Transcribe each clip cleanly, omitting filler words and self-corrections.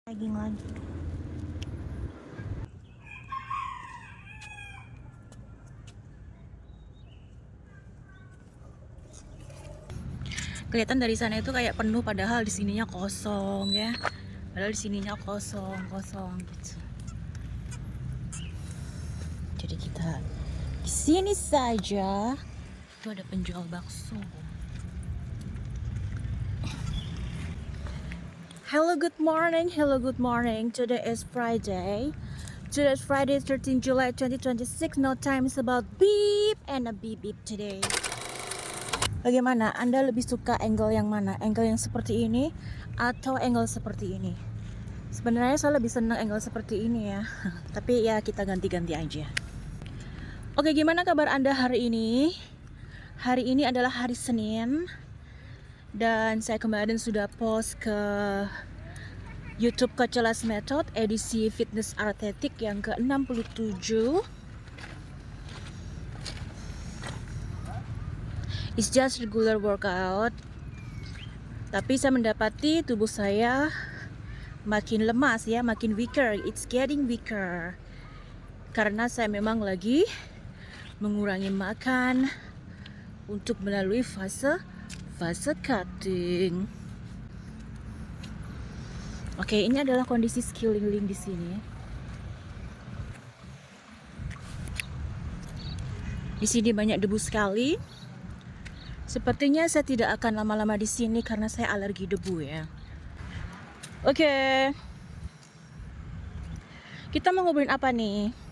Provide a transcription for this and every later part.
Daging lagi. Kelihatan dari sana itu kayak penuh, padahal di sininya kosong ya. Padahal di sininya kosong gitu. Jadi kita di sini saja. Itu ada penjual bakso. Hello, good morning. Today is Friday. 13 July 2026. No time is about beep and a beep beep today. Bagaimana? Anda lebih suka angle yang mana? Angle yang seperti ini atau angle seperti ini? Sebenarnya saya lebih senang angle seperti ini ya. Tapi ya kita ganti-ganti aja. Oke, gimana kabar Anda hari ini? Hari ini adalah hari Senin. Dan saya kemarin sudah post ke YouTube Coachella's Method edisi Fitness Artetik yang ke-67. It's just regular workout. Tapi saya mendapati tubuh saya makin lemas ya, makin weaker. It's getting weaker. Karena saya memang lagi mengurangi makan untuk melalui fase cutting. Oke, ini adalah kondisi sekeliling di sini. Di sini banyak debu sekali. Sepertinya saya tidak akan lama-lama di sini karena saya alergi debu ya. Oke. Kita mau ngobrolin apa nih?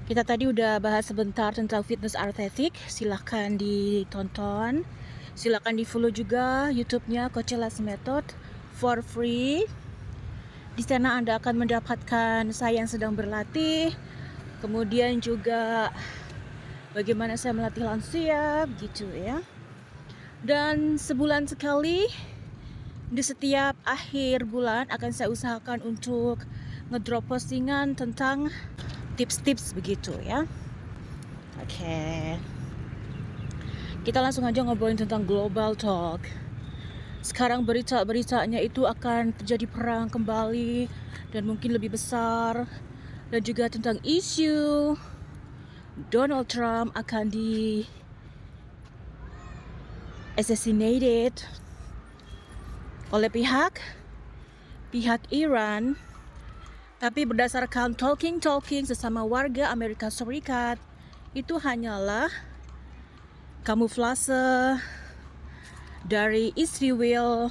Kita tadi udah bahas sebentar tentang fitness artetik. Silahkan ditonton. Silahkan di follow juga YouTube-nya Coachella's Method for free. Di sana Anda akan mendapatkan saya yang sedang berlatih. Kemudian juga bagaimana saya melatih lansia gitu ya. Dan sebulan sekali di setiap akhir bulan akan saya usahakan untuk ngedrop postingan tentang tips-tips begitu ya. Oke. Kita langsung aja ngobrolin tentang global talk. Sekarang beritanya itu akan terjadi perang kembali dan mungkin lebih besar, dan juga tentang isu Donald Trump akan di assassinated oleh pihak Iran. Tapi berdasarkan talking sesama warga Amerika Serikat, itu hanyalah kamuflase dari Israel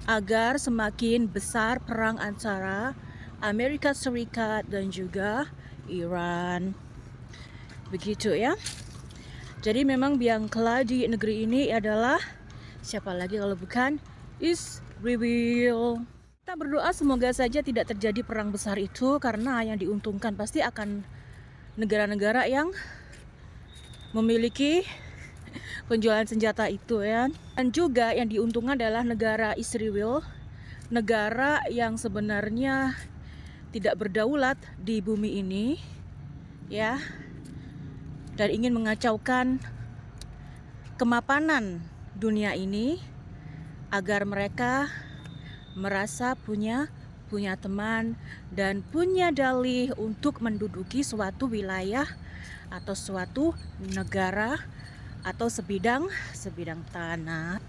agar semakin besar perang antara Amerika Serikat dan juga Iran. Begitu ya. Jadi memang biang kela di negeri ini adalah siapa lagi kalau bukan Israel. Kita berdoa semoga saja tidak terjadi perang besar itu, karena yang diuntungkan pasti akan negara-negara yang memiliki penjualan senjata itu ya. Dan juga yang diuntungkan adalah negara Israel, negara yang sebenarnya tidak berdaulat di bumi ini ya, dan ingin mengacaukan kemapanan dunia ini agar mereka merasa punya teman dan punya dalih untuk menduduki suatu wilayah atau suatu negara atau sebidang tanah.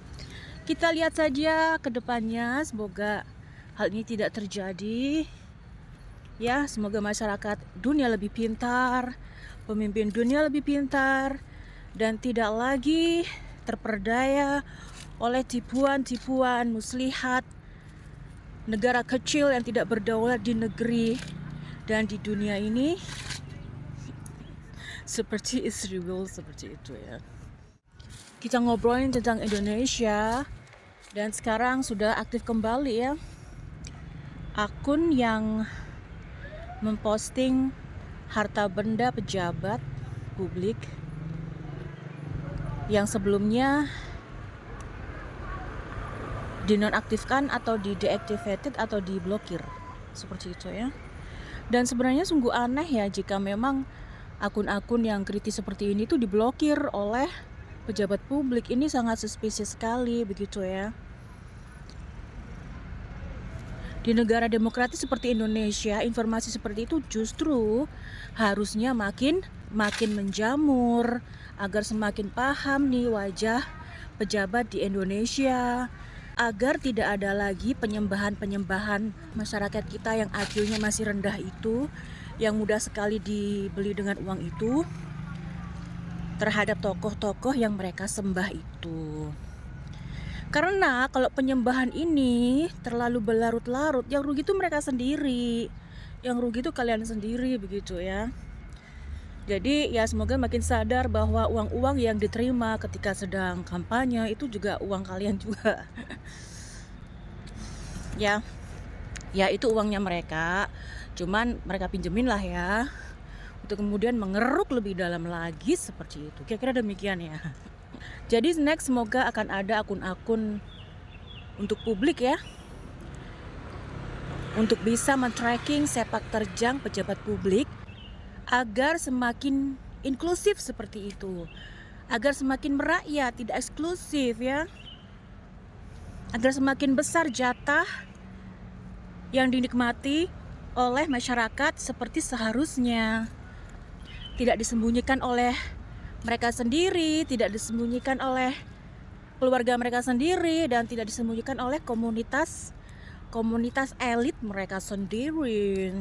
Kita lihat saja ke depannya, semoga hal ini tidak terjadi. Ya, semoga masyarakat dunia lebih pintar, pemimpin dunia lebih pintar, dan tidak lagi terperdaya oleh tipuan muslihat negara kecil yang tidak berdaulat di negeri dan di dunia ini seperti Israel, seperti itu ya. Kita ngobrolin tentang Indonesia, dan sekarang sudah aktif kembali ya akun yang memposting harta benda pejabat publik yang sebelumnya dinonaktifkan atau di-deactivated atau diblokir, seperti itu ya. Dan sebenarnya sungguh aneh ya jika memang akun-akun yang kritis seperti ini tuh diblokir oleh pejabat publik. Ini sangat suspicious sekali begitu ya. Di negara demokratis seperti Indonesia, informasi seperti itu justru harusnya makin menjamur agar semakin paham nih wajah pejabat di Indonesia, agar tidak ada lagi penyembahan masyarakat kita yang IQ-nya masih rendah itu, yang mudah sekali dibeli dengan uang itu, terhadap tokoh-tokoh yang mereka sembah itu. Karena kalau penyembahan ini terlalu berlarut-larut, yang rugi itu mereka sendiri. Yang rugi itu kalian sendiri, begitu ya. Jadi ya semoga makin sadar bahwa uang-uang yang diterima ketika sedang kampanye itu juga uang kalian juga. Ya itu uangnya mereka. Cuman mereka pinjemin lah ya. Untuk kemudian mengeruk lebih dalam lagi seperti itu. Kira-kira demikian ya. Jadi next semoga akan ada akun-akun untuk publik ya, untuk bisa men-tracking sepak terjang pejabat publik agar semakin inklusif seperti itu, agar semakin merakyat, tidak eksklusif ya, agar semakin besar jatah yang dinikmati oleh masyarakat seperti seharusnya, tidak disembunyikan oleh mereka sendiri, tidak disembunyikan oleh keluarga mereka sendiri, dan tidak disembunyikan oleh komunitas elit mereka sendiri.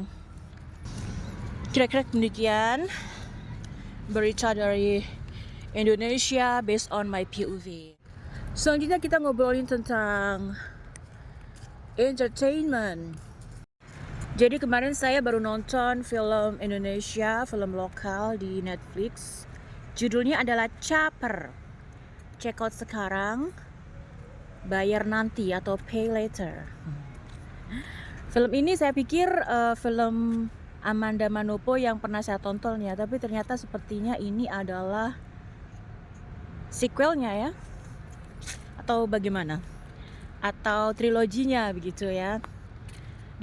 Kira-kira demikian berita dari Indonesia based on my POV. Selanjutnya kita ngobrolin tentang entertainment. Jadi kemarin saya baru nonton film Indonesia, film lokal di Netflix. Judulnya adalah Caper. Check out sekarang, bayar nanti atau pay later. Film ini saya pikir film Amanda Manopo yang pernah saya tonton ya, tapi ternyata sepertinya ini adalah sequelnya ya, atau bagaimana, atau triloginya begitu ya.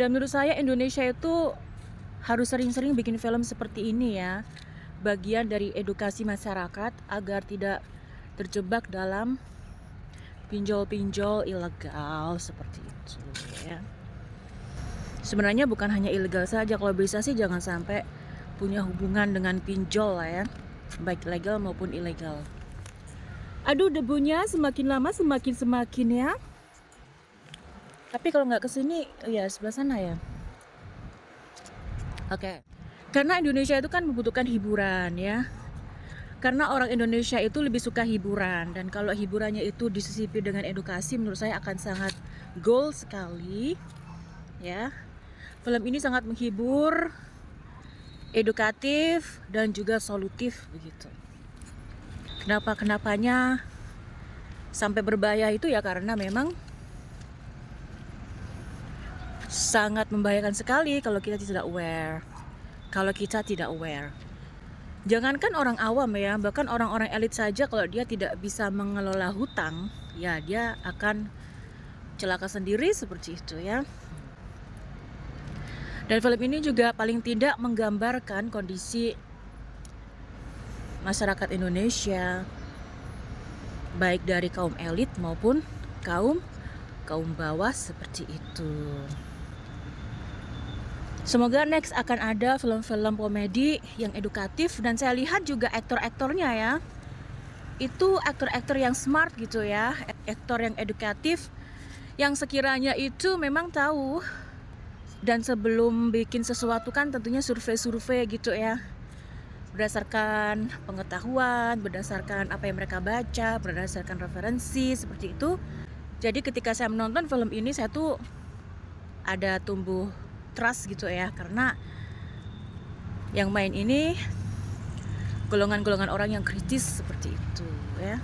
Dan menurut saya Indonesia itu harus sering-sering bikin film seperti ini ya, bagian dari edukasi masyarakat agar tidak terjebak dalam pinjol-pinjol ilegal seperti itu ya. Sebenarnya bukan hanya ilegal saja, kalau bisa sih jangan sampai punya hubungan dengan pinjol lah ya, baik legal maupun ilegal. Aduh, debunya semakin lama semakin ya. Tapi kalau nggak kesini ya sebelah sana ya. Oke. Karena Indonesia itu kan membutuhkan hiburan ya. Karena orang Indonesia itu lebih suka hiburan, dan kalau hiburannya itu disisipi dengan edukasi, menurut saya akan sangat goal sekali ya. Film ini sangat menghibur, edukatif, dan juga solutif begitu. Kenapanya sampai berbahaya itu ya, karena memang sangat membahayakan sekali kalau kita tidak aware. Jangankan orang awam ya, bahkan orang-orang elit saja kalau dia tidak bisa mengelola hutang, ya dia akan celaka sendiri seperti itu ya. Dan film ini juga paling tidak menggambarkan kondisi masyarakat Indonesia, baik dari kaum elit maupun kaum bawah seperti itu. Semoga next akan ada film-film komedi yang edukatif, dan saya lihat juga aktor-aktornya ya, itu aktor-aktor yang smart gitu ya, aktor yang edukatif, yang sekiranya itu memang tahu, dan sebelum bikin sesuatu kan tentunya survei gitu ya, berdasarkan pengetahuan, berdasarkan apa yang mereka baca, berdasarkan referensi seperti itu. Jadi ketika saya menonton film ini, saya tuh ada tumbuh trust gitu ya, karena yang main ini golongan-golongan orang yang kritis seperti itu ya.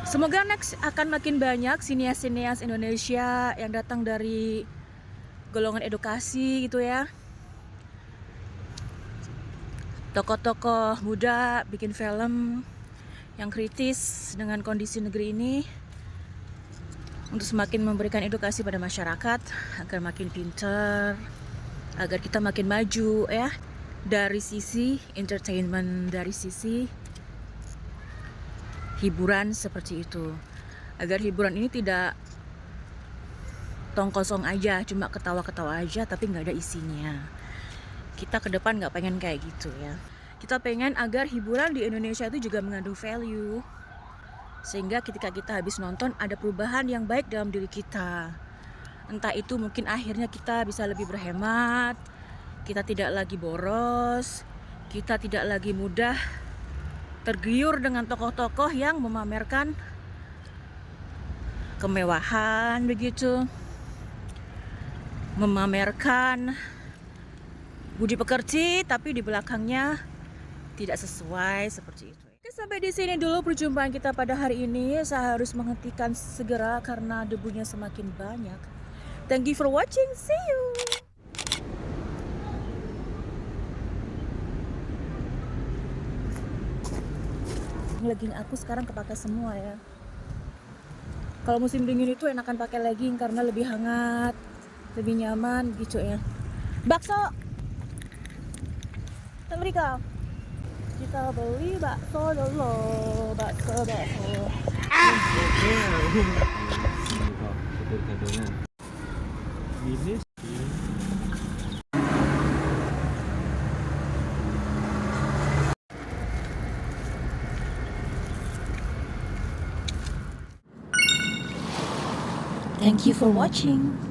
Semoga next akan makin banyak sinias-sinias Indonesia yang datang dari golongan edukasi gitu ya, tokoh-tokoh muda bikin film yang kritis dengan kondisi negeri ini, untuk semakin memberikan edukasi pada masyarakat agar makin pintar, agar kita makin maju ya, dari sisi entertainment, dari sisi hiburan seperti itu, agar hiburan ini tidak tong kosong aja, cuma ketawa-ketawa aja tapi nggak ada isinya. Kita ke depan nggak pengen kayak gitu ya. Kita pengen agar hiburan di Indonesia itu juga mengandung value, sehingga ketika kita habis nonton ada perubahan yang baik dalam diri kita. Entah itu mungkin akhirnya kita bisa lebih berhemat, kita tidak lagi boros, kita tidak lagi mudah tergiur dengan tokoh-tokoh yang memamerkan kemewahan begitu, memamerkan budi pekerti tapi di belakangnya tidak sesuai seperti itu. Oke, sampai di sini dulu perjumpaan kita pada hari ini. Saya harus menghentikan segera karena debunya semakin banyak. Thank you for watching. See you. Legging aku sekarang kepake semua ya. Kalau musim dingin itu enakan pakai legging karena lebih hangat, lebih nyaman gitu ya. Bakso. Mereka kita beli bakso dulu, bakso. Thank you for watching.